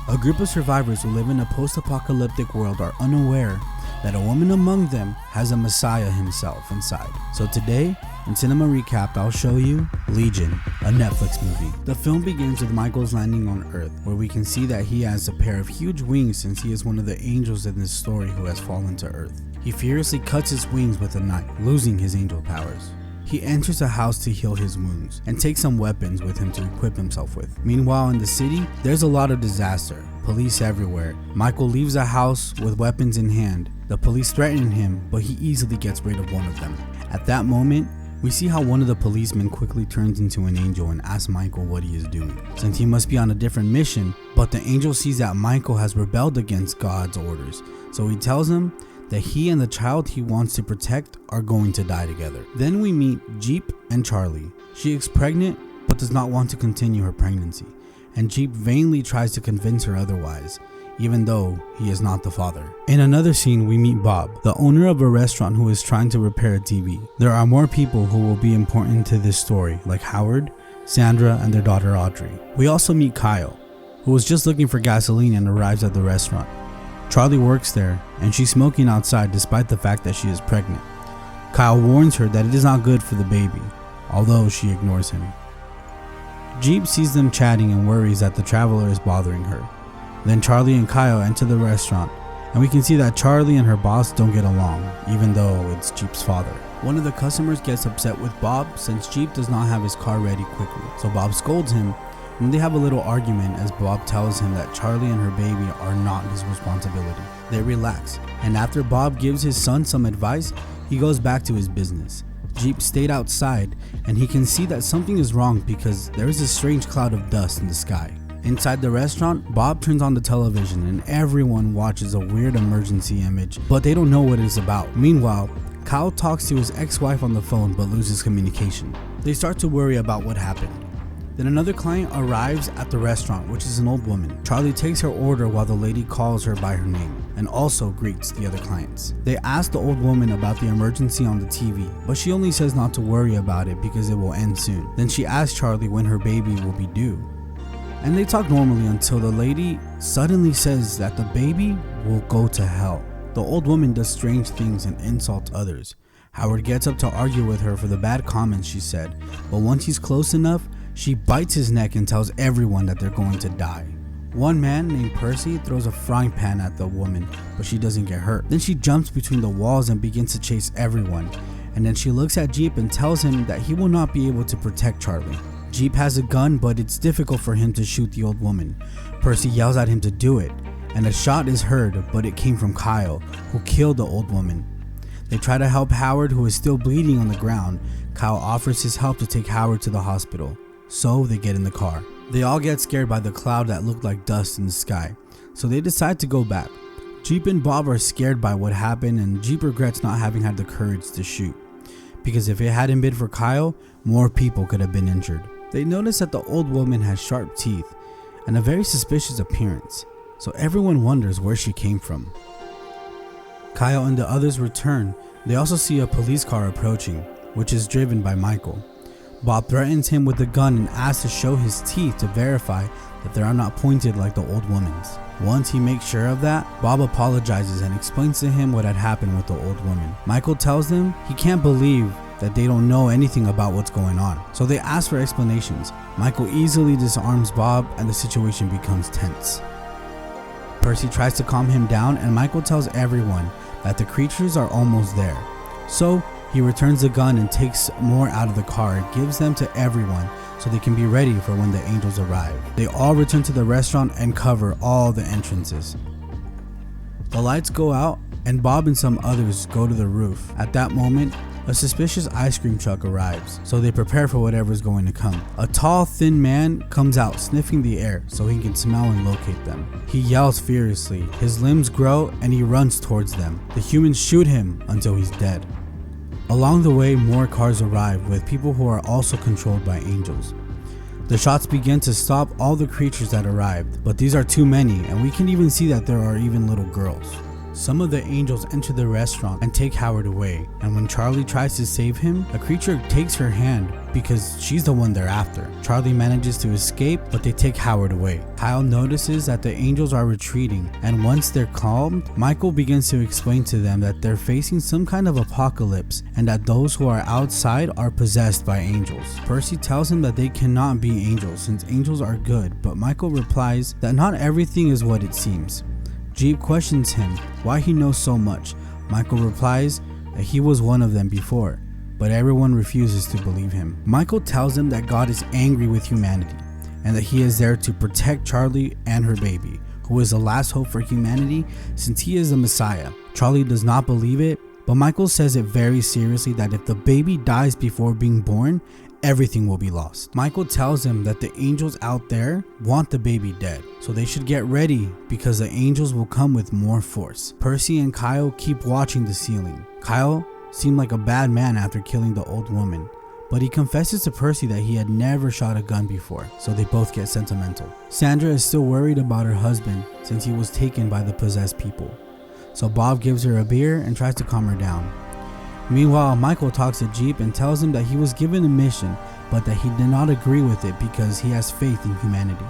A group of survivors who live in a post-apocalyptic world are unaware that a woman among them has a messiah himself inside. So today, in Cinema Recapped, I'll show you Legion, a Netflix movie. The film begins with Michael's landing on Earth, where we can see that he has a pair of huge wings since he is one of the angels in this story who has fallen to Earth. He furiously cuts his wings with a knife, losing his angel powers. He enters a house to heal his wounds and takes some weapons with him to equip himself with. Meanwhile, in the city, there's a lot of disaster. Police everywhere. Michael leaves the house with weapons in hand. The police threaten him, but he easily gets rid of one of them. At that moment, we see how one of the policemen quickly turns into an angel and asks Michael what he is doing, since he must be on a different mission, but the angel sees that Michael has rebelled against God's orders, so he tells him that he and the child he wants to protect are going to die together. Then we meet Jeep and Charlie. She is pregnant but does not want to continue her pregnancy, and Jeep vainly tries to convince her otherwise, even though he is not the father. In another scene, we meet Bob, the owner of a restaurant who is trying to repair a TV. There are more people who will be important to this story, like Howard, Sandra, and their daughter Audrey. We also meet Kyle, who was just looking for gasoline and arrives at the restaurant. Charlie works there, and she's smoking outside despite the fact that she is pregnant. Kyle warns her that it is not good for the baby, although she ignores him. Jeep sees them chatting and worries that the traveler is bothering her. Then Charlie and Kyle enter the restaurant, and we can see that Charlie and her boss don't get along, even though it's Jeep's father. One of the customers gets upset with Bob since Jeep does not have his car ready quickly, so Bob scolds him, and they have a little argument as Bob tells him that Charlie and her baby are not his responsibility. They relax, and after Bob gives his son some advice, he goes back to his business. Jeep stayed outside, and he can see that something is wrong because there is a strange cloud of dust in the sky. Inside the restaurant, Bob turns on the television and everyone watches a weird emergency image, but they don't know what it is about. Meanwhile, Kyle talks to his ex-wife on the phone but loses communication. They start to worry about what happened. Then another client arrives at the restaurant, which is an old woman. Charlie takes her order while the lady calls her by her name and also greets the other clients. They ask the old woman about the emergency on the TV, but she only says not to worry about it because it will end soon. Then she asks Charlie when her baby will be due, and they talk normally until the lady suddenly says that the baby will go to hell. The old woman does strange things and insults others. Howard gets up to argue with her for the bad comments she said, but once he's close enough, she bites his neck and tells everyone that they're going to die. One man named Percy throws a frying pan at the woman, but she doesn't get hurt. Then she jumps between the walls and begins to chase everyone, and then she looks at Jeep and tells him that he will not be able to protect Charlie. Jeep has a gun, but it's difficult for him to shoot the old woman. Percy yells at him to do it, and a shot is heard, but it came from Kyle, who killed the old woman. They try to help Howard, who is still bleeding on the ground. Kyle offers his help to take Howard to the hospital, so they get in the car. They all get scared by the cloud that looked like dust in the sky, so they decide to go back. Jeep and Bob are scared by what happened, and Jeep regrets not having had the courage to shoot, because if it hadn't been for Kyle, more people could have been injured. They notice that the old woman has sharp teeth and a very suspicious appearance, so everyone wonders where she came from. Kyle and the others return. They also see a police car approaching, which is driven by Michael. Bob threatens him with a gun and asks to show his teeth to verify that they are not pointed like the old woman's. Once he makes sure of that, Bob apologizes and explains to him what had happened with the old woman. Michael tells them he can't believe that they don't know anything about what's going on, so they ask for explanations. Michael easily disarms Bob and the situation becomes tense. Percy tries to calm him down, and Michael tells everyone that the creatures are almost there. So he returns the gun and takes more out of the car and gives them to everyone so they can be ready for when the angels arrive. They all return to the restaurant and cover all the entrances. The lights go out and Bob and some others go to the roof. At that moment, a suspicious ice cream truck arrives, so they prepare for whatever is going to come. A tall, thin man comes out sniffing the air so he can smell and locate them. He yells furiously, his limbs grow, and he runs towards them. The humans shoot him until he's dead. Along the way, more cars arrive with people who are also controlled by angels. The shots begin to stop all the creatures that arrived, but these are too many, and we can even see that there are even little girls. Some of the angels enter the restaurant and take Howard away, and when Charlie tries to save him, a creature takes her hand because she's the one they're after. Charlie manages to escape, but they take Howard away. Kyle notices that the angels are retreating, and once they're calmed, Michael begins to explain to them that they're facing some kind of apocalypse and that those who are outside are possessed by angels. Percy tells him that they cannot be angels since angels are good, but Michael replies that not everything is what it seems. Jeep questions him why he knows so much. Michael replies that he was one of them before, but everyone refuses to believe him. Michael tells him that God is angry with humanity and that he is there to protect Charlie and her baby, who is the last hope for humanity since he is the Messiah. Charlie does not believe it, but Michael says it very seriously that if the baby dies before being born, everything will be lost. Michael tells him that the angels out there want the baby dead, so they should get ready because the angels will come with more force. Percy and Kyle keep watching the ceiling. Kyle seemed like a bad man after killing the old woman, but he confesses to Percy that he had never shot a gun before, so they both get sentimental. Sandra is still worried about her husband since he was taken by the possessed people, so Bob gives her a beer and tries to calm her down. Meanwhile, Michael talks to Jeep and tells him that he was given a mission, but that he did not agree with it because he has faith in humanity.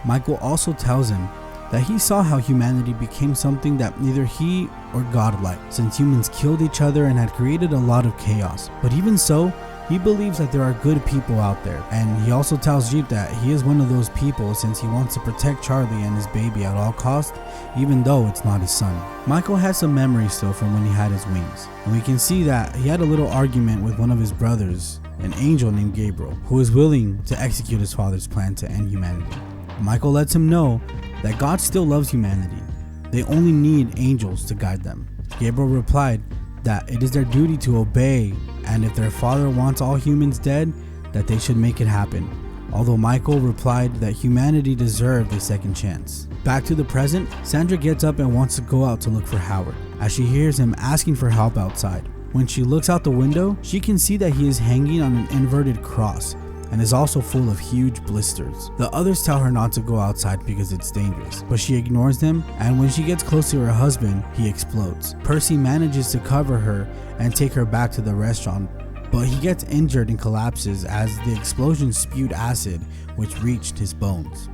Michael also tells him that he saw how humanity became something that neither he or God liked, since humans killed each other and had created a lot of chaos. But even so, he believes that there are good people out there, and he also tells Jeep that he is one of those people since he wants to protect Charlie and his baby at all costs, even though it's not his son. Michael has some memories still from when he had his wings, and we can see that he had a little argument with one of his brothers, an angel named Gabriel, who is willing to execute his father's plan to end humanity. Michael lets him know that God still loves humanity. They only need angels to guide them. Gabriel replied that it is their duty to obey, and if their father wants all humans dead, that they should make it happen. Although Michael replied that humanity deserved a second chance. Back to the present, Sandra gets up and wants to go out to look for Howard, as she hears him asking for help outside. When she looks out the window, she can see that he is hanging on an inverted cross and is also full of huge blisters. The others tell her not to go outside because it's dangerous, but she ignores them, and when she gets close to her husband, he explodes. Percy manages to cover her and take her back to the restaurant, but he gets injured and collapses as the explosion spewed acid which reached his bones.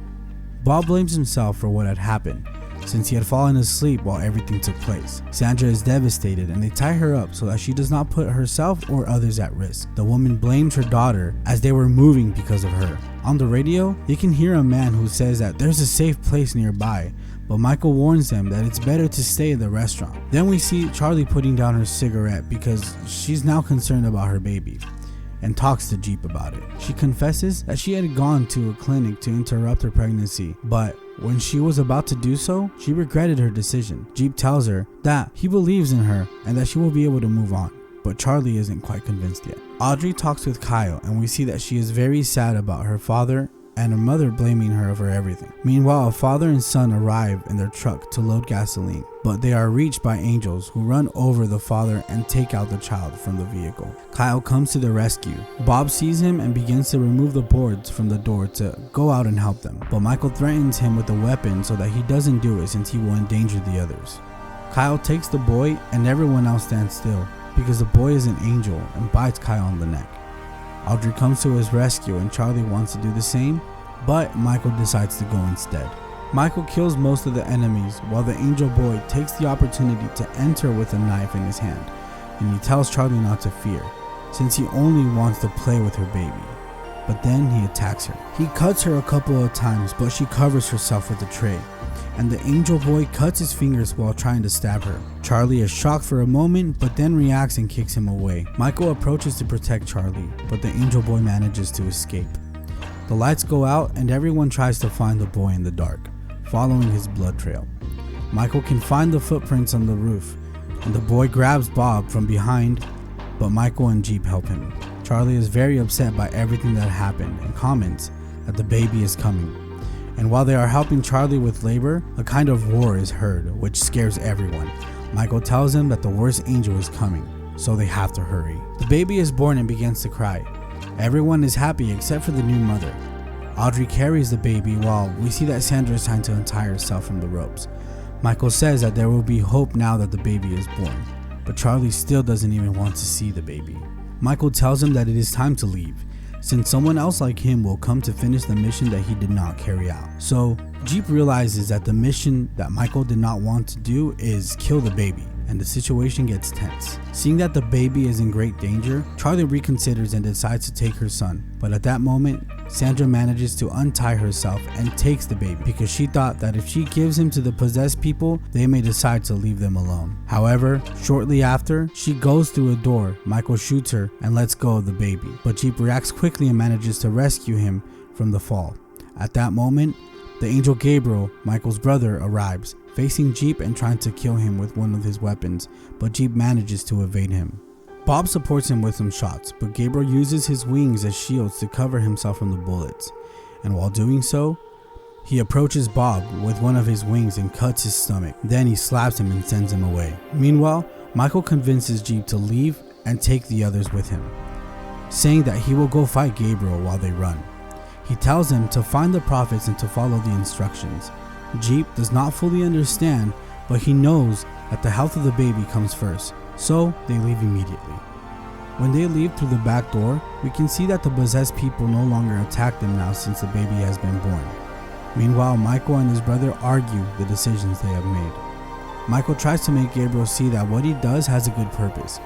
Bob blames himself for what had happened, since he had fallen asleep while everything took place. Sandra is devastated and they tie her up so that she does not put herself or others at risk. The woman blames her daughter as they were moving because of her. On the radio, you can hear a man who says that there's a safe place nearby, but Michael warns them that it's better to stay in the restaurant. Then we see Charlie putting down her cigarette because she's now concerned about her baby, and talks to Jeep about it. She confesses that she had gone to a clinic to interrupt her pregnancy, but when she was about to do so, she regretted her decision. Jeep tells her that he believes in her and that she will be able to move on, but Charlie isn't quite convinced yet. Audrey talks with Kyle, and we see that she is very sad about her father and her mother blaming her for everything. Meanwhile, a father and son arrive in their truck to load gasoline, but they are reached by angels who run over the father and take out the child from the vehicle. Kyle comes to the rescue. Bob sees him and begins to remove the boards from the door to go out and help them, but Michael threatens him with a weapon so that he doesn't do it since he will endanger the others. Kyle takes the boy and everyone else stands still because the boy is an angel and bites Kyle on the neck. Audrey comes to his rescue and Charlie wants to do the same, but Michael decides to go instead. Michael kills most of the enemies while the angel boy takes the opportunity to enter with a knife in his hand, and he tells Charlie not to fear, since he only wants to play with her baby. But then he attacks her. He cuts her a couple of times, but she covers herself with a tray, and the angel boy cuts his fingers while trying to stab her. Charlie is shocked for a moment, but then reacts and kicks him away. Michael approaches to protect Charlie, but the angel boy manages to escape. The lights go out and everyone tries to find the boy in the dark, following his blood trail. Michael can find the footprints on the roof, and the boy grabs Bob from behind, but Michael and Jeep help him. Charlie is very upset by everything that happened and comments that the baby is coming. And while they are helping Charlie with labor, a kind of roar is heard, which scares everyone. Michael tells them that the worst angel is coming, so they have to hurry. The baby is born and begins to cry. Everyone is happy except for the new mother. Audrey carries the baby while we see that Sandra is trying to untie herself from the ropes. Michael says that there will be hope now that the baby is born, but Charlie still doesn't even want to see the baby. Michael tells him that it is time to leave, since someone else like him will come to finish the mission that he did not carry out. So Jeep realizes that the mission that Michael did not want to do is kill the baby, and the situation gets tense. Seeing that the baby is in great danger, Charlie reconsiders and decides to take her son. But at that moment, Sandra manages to untie herself and takes the baby because she thought that if she gives him to the possessed people, they may decide to leave them alone. However, shortly after, she goes through a door, Michael shoots her and lets go of the baby. But Jeep reacts quickly and manages to rescue him from the fall. At that moment, the angel Gabriel, Michael's brother, arrives, facing Jeep and trying to kill him with one of his weapons, but Jeep manages to evade him. Bob supports him with some shots, but Gabriel uses his wings as shields to cover himself from the bullets, and while doing so, he approaches Bob with one of his wings and cuts his stomach. Then he slaps him and sends him away. Meanwhile, Michael convinces Jeep to leave and take the others with him, saying that he will go fight Gabriel while they run. He tells them to find the prophets and to follow the instructions. Jeep does not fully understand, but he knows that the health of the baby comes first, so they leave immediately. When they leave through the back door, we can see that the possessed people no longer attack them now since the baby has been born. Meanwhile, Michael and his brother argue the decisions they have made. Michael tries to make Gabriel see that what he does has a good purpose,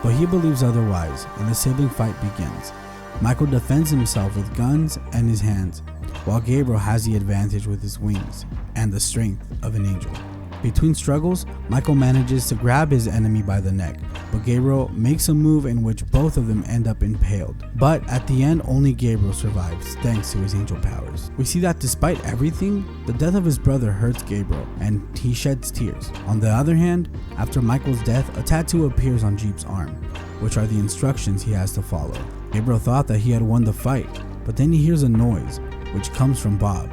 but he believes otherwise, and the sibling fight begins. Michael defends himself with guns and his hands, while Gabriel has the advantage with his wings and the strength of an angel. Between struggles, Michael manages to grab his enemy by the neck, but Gabriel makes a move in which both of them end up impaled. But at the end, only Gabriel survives thanks to his angel powers. We see that despite everything, the death of his brother hurts Gabriel and he sheds tears. On the other hand, after Michael's death, a tattoo appears on Jeep's arm, which are the instructions he has to follow. Gabriel thought that he had won the fight, but then he hears a noise, which comes from Bob,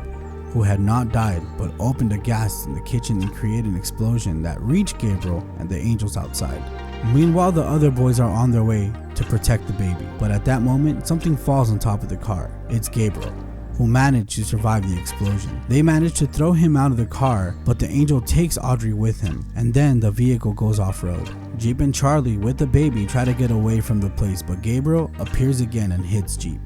who had not died but opened a gas in the kitchen and created an explosion that reached Gabriel and the angels outside. Meanwhile, the other boys are on their way to protect the baby, but at that moment, something falls on top of the car. It's Gabriel, who managed to survive the explosion. They manage to throw him out of the car, but the angel takes Audrey with him, and then the vehicle goes off-road. Jeep and Charlie with the baby try to get away from the place, but Gabriel appears again and hits Jeep.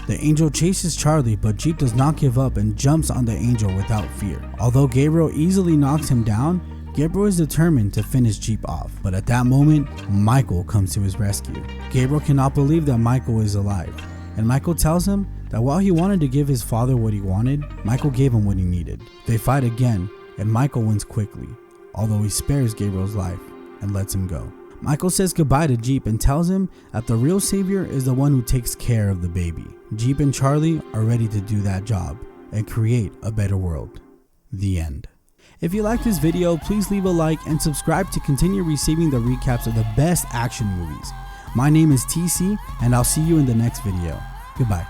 The angel chases Charlie, but Jeep does not give up and jumps on the angel without fear. Although Gabriel easily knocks him down, Gabriel is determined to finish Jeep off. But at that moment, Michael comes to his rescue. Gabriel cannot believe that Michael is alive, and Michael tells him that while he wanted to give his father what he wanted, Michael gave him what he needed. They fight again, and Michael wins quickly, although he spares Gabriel's life and lets him go. Michael says goodbye to Jeep and tells him that the real savior is the one who takes care of the baby. Jeep and Charlie are ready to do that job and create a better world. The end. If you liked this video, please leave a like and subscribe to continue receiving the recaps of the best action movies. My name is TC, and I'll see you in the next video. Goodbye.